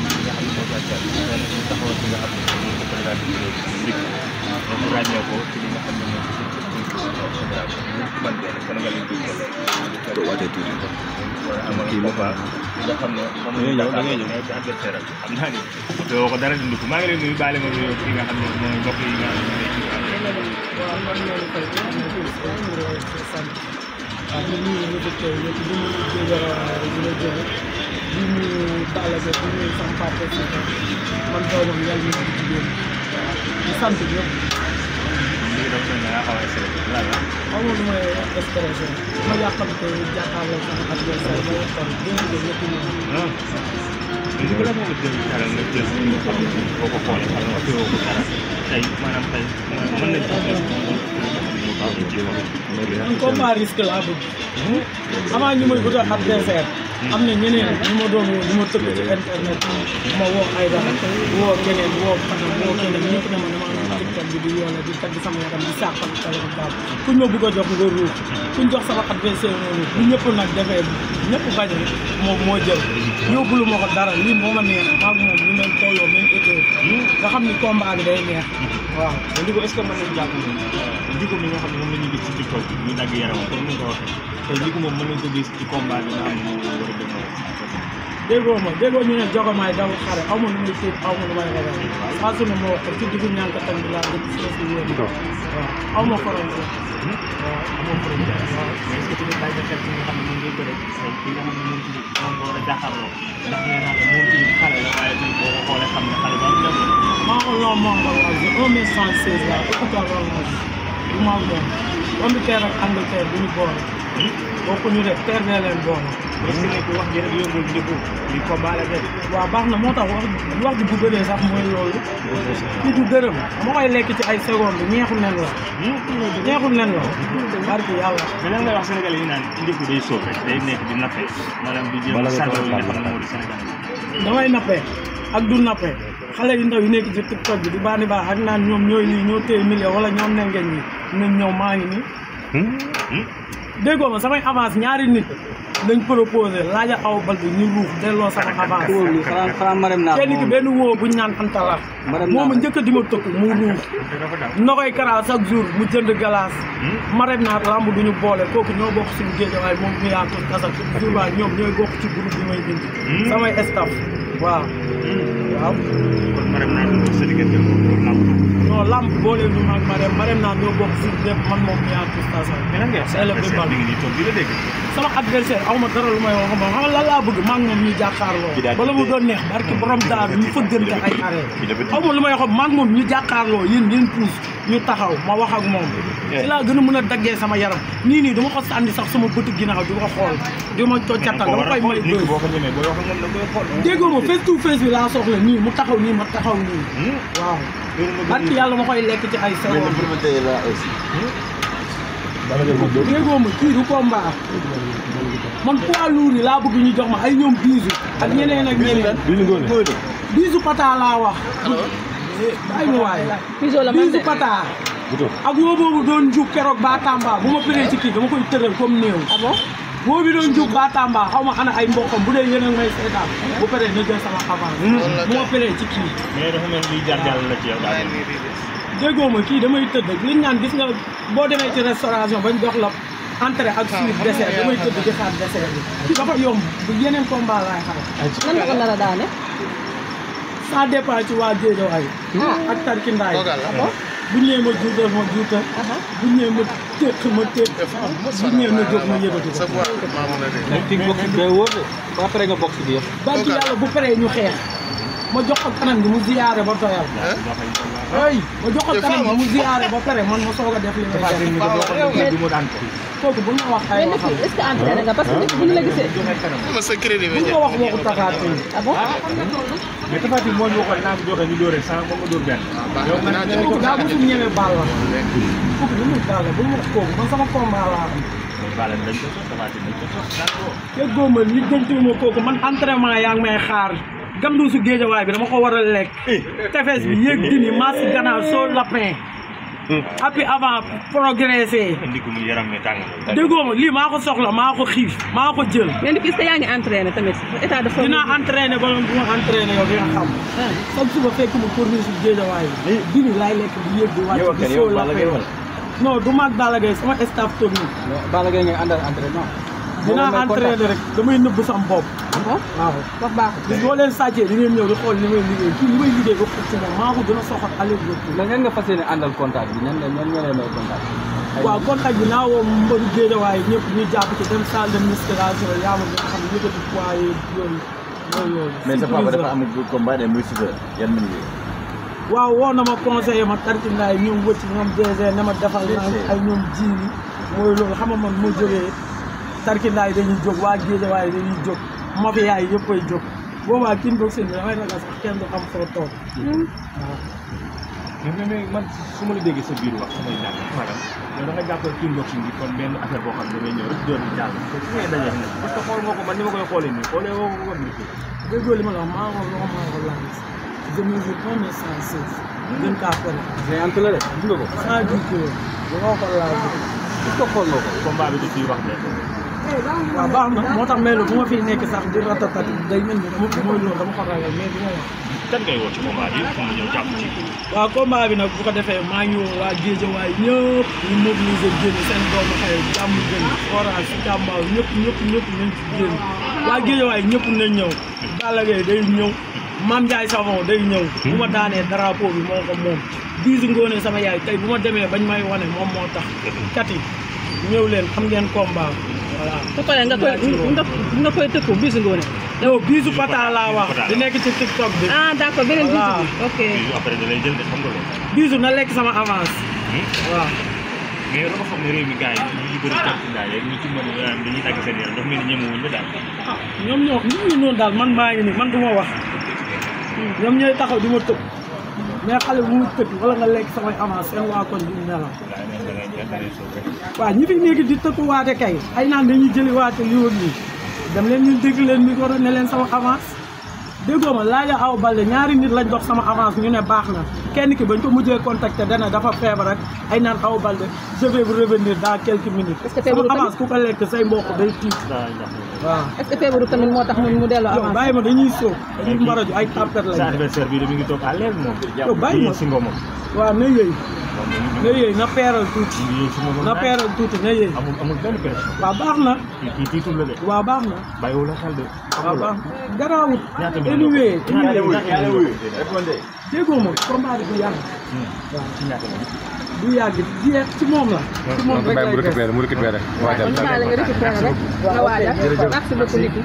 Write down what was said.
nga xam ne moo gàccal xëy na ñu taxawal ci nga xam ne moom ko président bi ndik ñu ràññee ko ci li nga xam ne moom général ñu ci man benn Sénégal yi tuuti la waatee tuuti amal combat nga xam ne moom da ngay ñëw ci adversaire am xam naa ni doo ko dara dund ko maa ngi leen nuyu baale ma nuyu ki nga xam ne mooy mbokk yi nga xam ne ci waaw man loolu fay waaw ñun ñii ñu fi teew ñëpp di nuyu Guédiawaye di la jóge di nuyu Talla Gueye di nuyu sama papa si man doomam yàlla ñu ngi jigéen di sant ñëpp. lii dafa mel ne nga xaw a stressé lan la. amul lu may stressé ma yàqamte jàkkaarloo sama adversaire ma waxtaan dégg nga ñëpp ñu. léegi balaa moo ko jël dara nga jël li nga xam ne boo ko xoolee xam nga teewoo ko dara tey maanaam tey mën nañ man combat risque laa bëgg. avant ñu may utal adversaire am na ñeneen ñu ma doon woo ñu ma tëgg ci internet ma woo ay dara woo keneen woo Fadam woo keneen ñëpp ne ma dama am TikTok bi di yoole di tagg sama yaram di sàqal téléphone daal kuñ ma bëgg a jox nga ruux kuñ jox sama adversaire noonu bu ñëpp nag defee ñëpp bañ moom moo jël yóbbulu ma ko dara lii moo ma neex maag moom ñu mel tolloo même éteo nga xam ni combat bi day neex waaw. te Ndigo est-ce que mën nañ jàpp Ndigo mi nga xam ne moom la ñuy gis ci TikTok bi ñu dagg yaramam comme ni nga ko waxee tey Ndigo moom mën nañ ko gis ci combat bi nga xam ne moom war a dem déggoo ñu ne Jogomaay daw xare aw ma lu muy tiit aw ma lu may ragal saa su ne ma wax ko ci diggu ñànk tam bi laa dëkk si si yéen waaw aw ma frontière waaw amoo frontière waaw mais est-ce que tamit bàyyi xel ci nga xam ne moom ngay bëre tey ki nga xam ne moom ci moom nga war a jàkkaarloo ndax nee naa la moom ci xale la waaye tey boo ko xoolee xam ne xale ba am jëm maa ko loo maa ko laaj 1 mètre 116 la écouteur relance du maa moom Angleterre ak Angleterre du ñu boole bokkuñu def terre bee leen boole est-ce que nekk wax ji rek yombul Ndigo li combat la def waaw baax na moo tax wax ji bu bëree sax mooy loolu kii du dërëm ma koy lekk ci ay seconde ñeexu nen la ñeexu nen la barki yàlla mais lan ngay wax Sénégalais yi naan Ndigo day sóob rek day nekk di nappe maanaam di jéem a sàngal yi nga xam ne moo di Sénégalais damay nappee ak du nappee xale yu ndaw yi nekk ci TikTok bi di baax ak naan ñoom ñooy lii ñoo téye million wala ñoom ne ngeen ñi nañ ñëw maa ngi nii déggoo ma samay avance ñaari nit dañ proposé laaja aw bal bi ñu ruux delloo sama avance kenn ki benn woo buñ naan antala moom njëkk a di ma tëkk mu ruux na koy karaa chaque jour mu jënd glace marem naa lamb duñu boole kooku ñoo bokk suñu Guédiawaye moom mu yaatu kasal jour ba ñoom ñooy bokk ci groupe bi may bind samay staff waaw kon marem naa du sa diggante lamb non lamb boole ñu maag marem naa ñoo bokk suñu lépp man moom mu yaatu kasal mais lan ngay wax adversaire bi ngi nii toog di la dégg sama adversaire aw ma dara lu may wax moom xam nga lan laa bëgg maa ngi moom ñu jàkkaarloo bala mu doon neex barki borom daaru ñu fëggante ay arrêt aw ma lu may wax maa ngi moom ñu jàkkaarloo yéen ngeen puus ñu taxaw ma wax ak moom ci laa gën a mën a daggee sama yaram nii dama ko sànni sax sama bëtu ginnaaw di ko xool di ma coccatal dama koy may bëri déggoo ma face to face bi laa soxla nii mu taxaw nii ma taxaw nii waaw barki yàlla ma koy lekk ci ay seconde déggoo ma kii du combat man poids lourd yi laa bëgg ñu jox ma ay ñoom biisu ak ñeneen ak ñeneen biisu pata laa wax ay mu waay biisu pata ak woo boobu doon njub keroog ba Tamba bu ma përee ci kii dama koy tëral comme néew boo bi doon njub ba Tamba xaw ma ana ay mbokkam bu dee yéen a may seetaan bu përee na jël sama avance bu ma përee ci kii mais dafa mel ni jaar jàll la ci yow daal déggoo ma kii damay tëdd li ñu naan gis nga boo demee ci restauration bañ jox la entrée ak suite dessert damay tëdd di xaar dessert bi dafa yomb bu yeneen combat laay xaar. lan la ko nar a daane. ça dépend ci waa Guédiawaye ak tarkindaay bu ñëwee ma juutal ma juutal bu ñëwee ma téq ma téq bu ñëwee ma jóg ma yëkkati ko. ba pare nga bokk bi yëpp. barki yàlla bu paree ñu xeex ma jox ko kanam gi mu ziyaare ba doyal. ay ma jox ko kanam gi mu ziyaare ba pare man ma soog a def li may def. kooku bu ñu wax ay waxam. est-ce que entraîné nga parce que bu ñu la gisee. bu ñu wax waxu Tapha Tine. ah bon. mais Tapha Tine moo ñu waxoon naa ko joxe ñu dóor rek sans moom ma dóor benn. kooku daa bëgg ñeme baal la. kooku lu muy baal la bu ñu wax kooku man sama combat laa am. baal dañ ko sos Tapha Tine dañ ko sos daan ko. déggoo ma li gëntuwuma kooku man entraînement yaa ngi may xaar. Gamdu su Guédiawaye bi dama ko war a lekk. tefes bi yéeg dini mas ganaar soo lapin. appi avant progressé ndiku mu yaram mi tàng déggoo ma lii maa ko soxla maa ko xiif maa ko jël mais ni est-ce que yaa ngi entraîné tamit état de forme. dinaa entraîné ba bu ma entraîné yow di nga xam chaque suba fekk mu corniche si géejawaay bini laay lekk di yëg di wàcc di soo la non du mag Balla Gaye sama staff technique Balla Gaye ngay àndal entraînement dinaa entraîné rek damay nëbb sam bopp waaw wax baaxul. bis boo leen sàccee di ngeen ñëw di xool li may liggéey kii li may liggéey ba xëcc moom maa ko gën a soxal aller retour mais ñan nga fas yéene àndal contact bi ñan ñoo lay may contact waaw contact bi naa woo mbëru géejawaay ñëpp ñu jàpp ci dem salle de musculation yaa ma gën a xam yëkkati poids yooyu mais sa papa dafa am combat de muy Siteu yan mën ngi waaw woo na ma conseillé ma tarkindaay ñoom wëcc ñoom DG ne ma defal naa ay ñoom jiini mooy loolu xam nga man moo jógee tarkindaay dañuy jóg waa géejawaay dañuy jóg mafia yi yëpp ay jóg boobaa kin boog seen bi damay ragal sax kenn du am foo toog waaw mais man su ma la déggee sa biir wax samay jàng maanaam yow da nga jàppal kickboxing bi kon benn affaire boo xam ne dangay ñëw rek door di jàll te su ngay dajee nag parce que xool nga ko man ni ma koy xoolee nii xoolee woo ko ni ko déggoo li ma la wax maa ko loo maa ko laaj je mesure 1m116 gën kaa pare géant la de gis nga ko 110 kilos loo ko laaj est-ce que xool nga ko combat bi da ciy wax de waaw baax na moo tax mel bu ma fiy nekk sax di ratatati day mel ni dama mooy loolu dama ko ragal mais du ma wax kan ngay woo ci combat bi pour mu ñëw jàpp ci waaw combat bi nag bu ko defee maa ngi woo waa Géejawaay ñëpp ñu mobiliser génn seen doomu xëy jàmm gën orange si Kambaaw ñëpp nañ ci génn waa Géejawaay ñëpp nañ ñëw Balla Gaye day ñëw Mame Ndiaye Savon day ñëw bu ma daanee drapeau bi moo ko moom Bisu Ngoone sama yaay tey bu ma demee bañ may wane moom moo tax kat yi ñëw leen xam ngeen combat voilà su paree nga koy tëkku Bisu Ngoone. yow Bisu Pata laa wax di nekk ci TikTok bi ah d'accord beneen Bisu bi ok. après da lay jël de xam nga loolu Bisu na lekk sama avance waaw mais yow dafa xam ne réew mi gars yi ñu bëri tarkindaa yeeg ñu ci mën a dañuy dagg seen yaram dafa mel ni ñemewuñ la daal ñoom ñoo noonu daal man maa ngi nii man du ma wax ñoom ñooy taxaw di ma tëb mais xale bu mu tëb wala nga lekk samay avance seen waa koñ bi nelaw waaw ñi fi nekk di tëkku waate kay ay naan dañuy jëli waate li wër nii dem leen ñu dégg leen micro ne leen sama avance déggoo ma laaja aw balde ñaari nit lañ dox sama avance ñu ne baax na kenn ki bañ ko mujjee contacté dana dafa feebar rek ay naan aw balde je vais vous revenir dans quelques minutes sama avance ku ko lekk say mbokk day tiit waaw est-ce que feebaru tamit moo tax mu delloo yow avance. bàyyi ma dañuy sóob dañuy mbaraju ay tapet sa lañ adversaire bi de mi ngi toog à l'aise moom yow bàyyi ma si ngomam waaw na yëy na yëy na peeral tuuti na peeral tuuti na yëy amul benn pression waaw baax na kii tiitul la de waaw baax na bàyyiwul la xel de waaw baax na garaawut anyway déggoo ma combat bi du yàgg du yàgg jeex ci moom la ci moom rek lay des mu récupéré waaw kon maa la nga récupéré rek nga waajal merci beaucoup Nicky